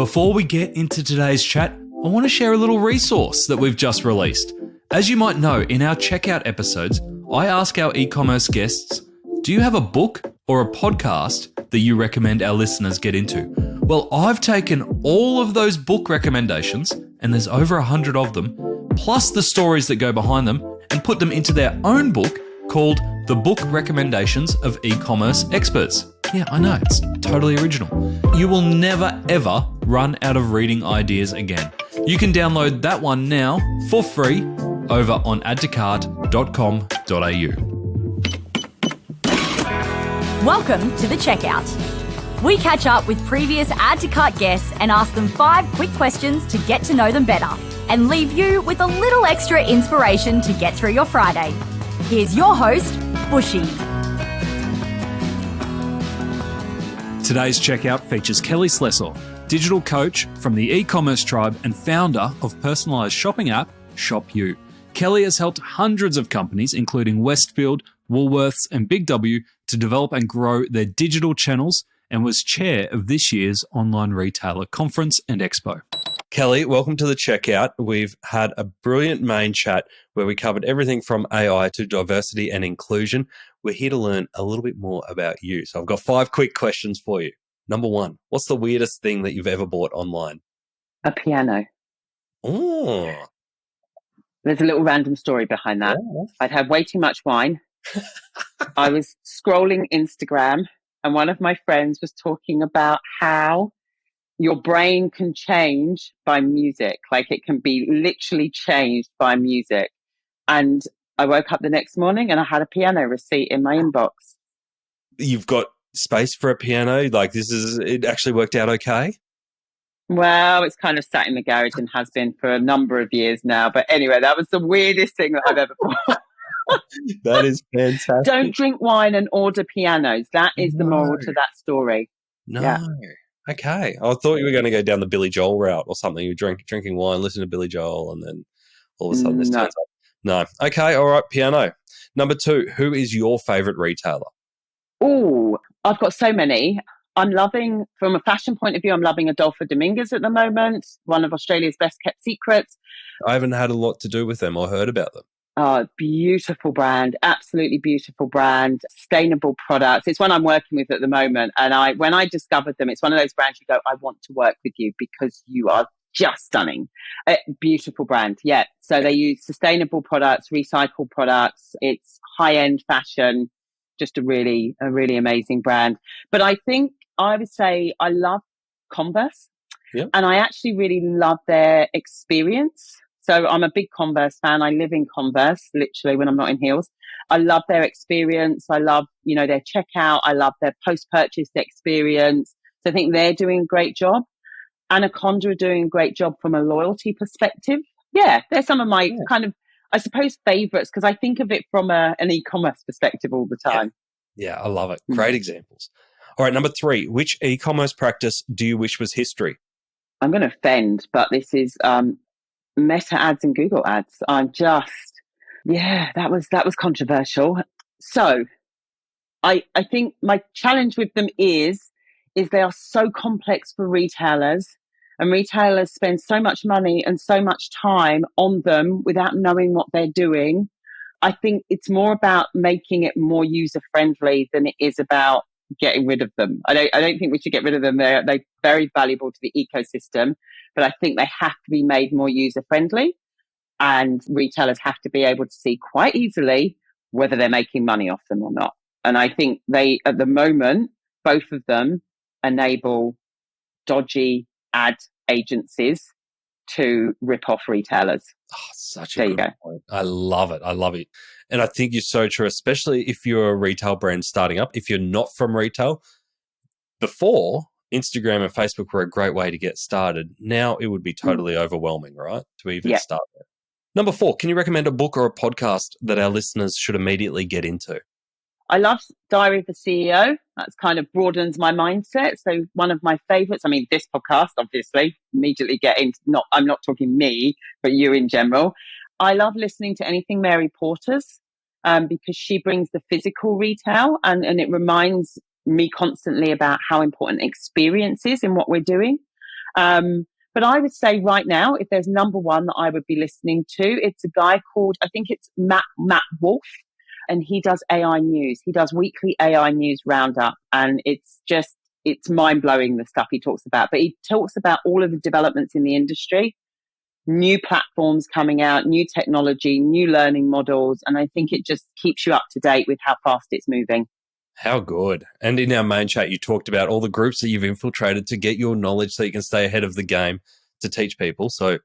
Before we get into today's chat, I want to share a little resource that we've just released. As you might know, in our checkout episodes, I ask our e-commerce guests, do you have a book or a podcast that you recommend our listeners get into? Well, I've taken all of those book recommendations, and there's over 100 of them, plus the stories that go behind them, and put them into their own book called The Book Recommendations of E-Commerce Experts. Yeah, I know, it's totally original. You will never, ever run out of reading ideas again. You can download that one now for free over on add-to-cart.com.au. Welcome to The Checkout. We catch up with previous Add to Cart guests and ask them 5 quick questions to get to know them better and leave you with a little extra inspiration to get through your Friday. Here's your host, Bushy. Today's checkout features Kelly Slessor, digital coach from the Ecommerce Tribe and founder of personalised shopping app Shop You. Kelly has helped hundreds of companies, including Westfield, Woolworths and Big W, to develop and grow their digital channels and was chair of this year's Online Retailer Conference and Expo. Kelly, welcome to the checkout. We've had a brilliant main chat where we covered everything from AI to diversity and inclusion. We're here to learn a little bit more about you. So I've got 5 quick questions for you. Number 1, what's the weirdest thing that you've ever bought online? A piano. Oh. There's a little random story behind that. Yeah. I'd had way too much wine. I was scrolling Instagram and one of my friends was talking about how your brain can change by music. Like it can be literally changed by music. And I woke up the next morning and I had a piano receipt in my inbox. You've got space for a piano? Like it actually worked out okay? Well, it's kind of sat in the garage and has been for a number of years now. But anyway, that was the weirdest thing that I've ever bought. That is fantastic. Don't drink wine and order pianos. That is the moral to that story. No. Yeah. Okay. I thought you were going to go down the Billy Joel route or something. You drinking wine, listen to Billy Joel, and then all of a sudden this turns up. No. Okay. All right. Piano. Number 2, who is your favourite retailer? Oh, I've got so many. I'm loving, from a fashion point of view, I'm loving Adolfo Dominguez at the moment, one of Australia's best kept secrets. I haven't had a lot to do with them or heard about them. Beautiful brand, absolutely beautiful brand, sustainable products. It's one I'm working with at the moment. And when I discovered them, it's one of those brands you go, I want to work with you because you are just stunning. Beautiful brand. Yeah. So they use sustainable products, recycled products. It's high-end fashion, just a really amazing brand. But I think I would say I love Converse. Yep. And I actually really love their experience. So I'm a big Converse fan. I live in Converse, literally, when I'm not in heels. I love their experience. I love, their checkout. I love their post-purchase experience. So I think they're doing a great job. Anaconda are doing a great job from a loyalty perspective. Yeah, they're some of my kind of, I suppose, favorites because I think of it from an e-commerce perspective all the time. Yeah, I love it. Great examples. All right, number 3, which e-commerce practice do you wish was history? I'm going to offend, but this is Meta ads and Google ads. That was controversial. So I think my challenge with them is they are so complex for retailers, and retailers spend so much money and so much time on them without knowing what they're doing. I think it's more about making it more user friendly than it is about getting rid of them. I don't think we should get rid of them. They're very valuable to the ecosystem, but I think they have to be made more user friendly, and retailers have to be able to see quite easily whether they're making money off them or not. And I think they, at the moment, both of them enable dodgy ad agencies to rip off retailers. Oh, such a good point. I love it. I love it. And I think you're so true, especially if you're a retail brand starting up. If you're not from retail, before Instagram and Facebook were a great way to get started. Now it would be totally overwhelming, right? To even start there. Number 4, can you recommend a book or a podcast that our listeners should immediately get into? I love Diary of a CEO. That's kind of broadens my mindset. So one of my favorites, this podcast, obviously, immediately get into, I'm not talking me, but you in general. I love listening to anything Mary Porter's because she brings the physical retail and it reminds me constantly about how important experience is in what we're doing. But I would say right now, if there's number one that I would be listening to, it's a guy called, I think it's Matt Wolf, and he does AI news. He does weekly AI news roundup, and it's mind blowing the stuff he talks about. But he talks about all of the developments in the industry, new platforms coming out, new technology, new learning models. And I think it just keeps you up to date with how fast it's moving. How good. And in our main chat, you talked about all the groups that you've infiltrated to get your knowledge so you can stay ahead of the game to teach people. So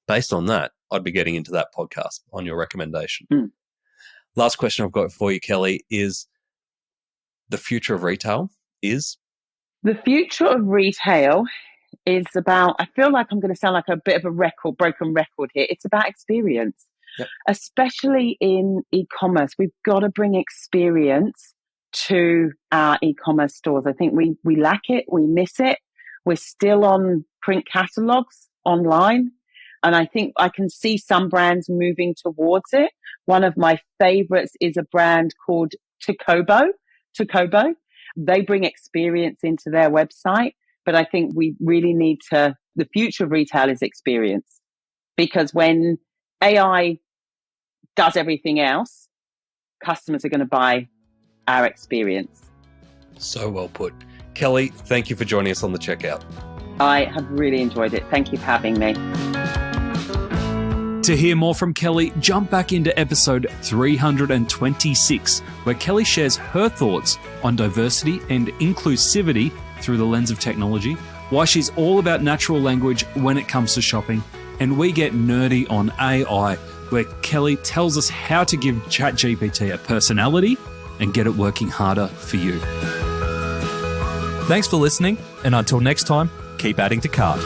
based on that, I'd be getting into that podcast on your recommendation. Last question I've got for you, Kelly, is the future of retail is? The future of retail is about, I feel like I'm going to sound like a bit of a broken record here. It's about experience, especially in e-commerce. We've got to bring experience to our e-commerce stores. I think we lack it. We miss it. We're still on print catalogs online. And I think I can see some brands moving towards it. One of my favorites is a brand called Takobo. They bring experience into their website. But I think we really need the future of retail is experience. Because when AI does everything else, customers are going to buy our experience. So well put. Kelly, thank you for joining us on the checkout. I have really enjoyed it. Thank you for having me. To hear more from Kelly, jump back into episode 326, where Kelly shares her thoughts on diversity and inclusivity through the lens of technology, why she's all about natural language when it comes to shopping, and we get nerdy on AI, where Kelly tells us how to give ChatGPT a personality and get it working harder for you. Thanks for listening, and until next time, keep adding to cart.